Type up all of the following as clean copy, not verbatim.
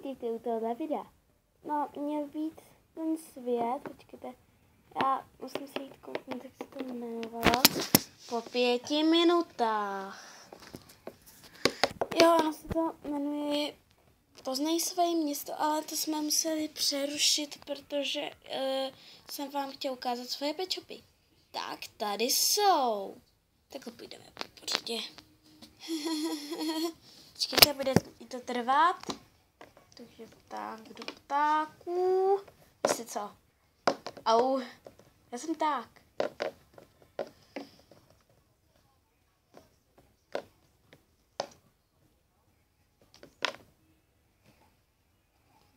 vítejte u tohohle videa. No, měl být ten svět, počkejte, já musím se jít kouknout, jak se to jmenovalo, po 5 minutách. Jo, ono se to jmenuje Poznej své město, ale to jsme museli přerušit, protože jsem vám chtěl ukázat svoje pečopy. Tak, tady jsou. Tak půjdeme po pořadě. Počkejte, bude to trvat. Takže pták do ptáků. Víte co? Au, já jsem pták.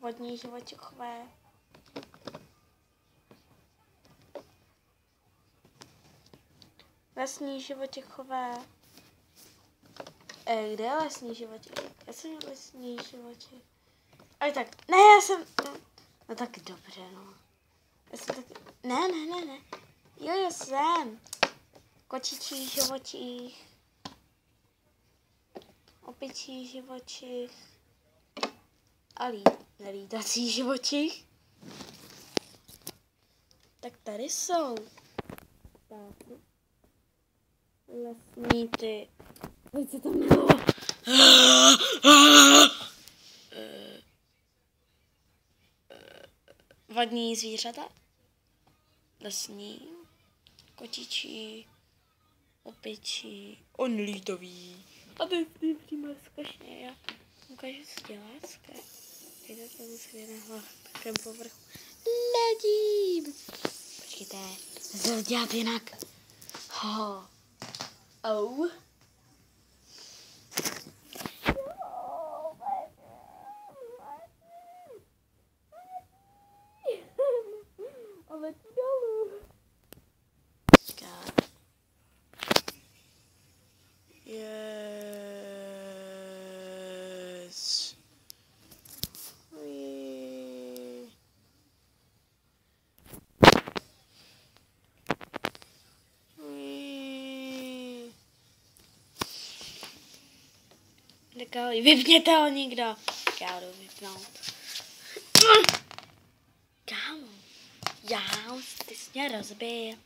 Vodní živočichové. Lesní živočichové. Kde je lesní živočich? Já jsem lesní živočich. Ale tak, ne, já jsem... No tak dobře, no. Já jsem taky... Ne. Jo, já jsem. Kočičí živočich. Opičí živočich. A nelítací živočich. Tak tady jsou. Tak. Lesní ty. Pojď se to jmenovalo. Vodní zvířata. Lesní. Kočičí. Opičí. On lítový. A ty přímo zkašně, já ukážu si dělácké. Teď to musí na takém povrchu. Ledím. Počkejte, se to dělat jinak. Ho. Au. A letí dolů. Yes. Vypněte ho někdo. Já jdu vypnout. Kámo. Ty jsi mě rozbil.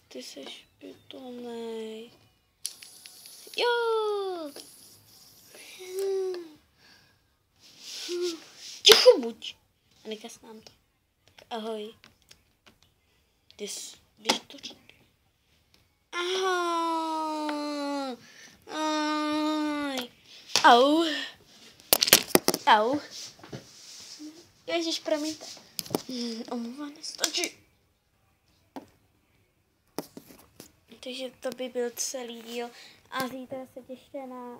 Ty seš pitomej. Jo. Ticho buď. A nekaz nám to. Tak ahoj. Běž to říct. Ahoj. Ahoj. Au. Au. Ježiš, promiňte. Omluva nestačí. Takže to by byl celý díl. A zítra se těšte na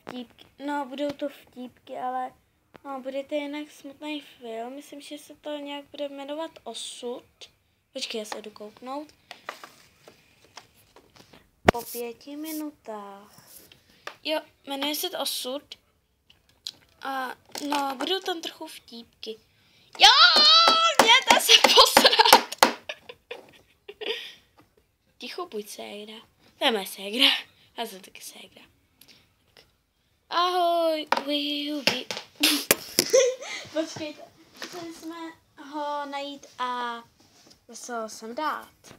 vtípky. No, budou to vtípky, ale no, bude to jinak smutný film. Myslím, že se to nějak bude jmenovat Osud. Počkej, já se jdu kouknout. Po 5 minutách. Jo, jmenuje se to Osud. A no, budou tam trochu vtípky. Jo, mějte se posrat. Ticho buď, ségra. To je moje ségra. Já jsem taky ségra. Ahoj. Počkejte. Chtěli jsme ho najít a zase ho sem dát.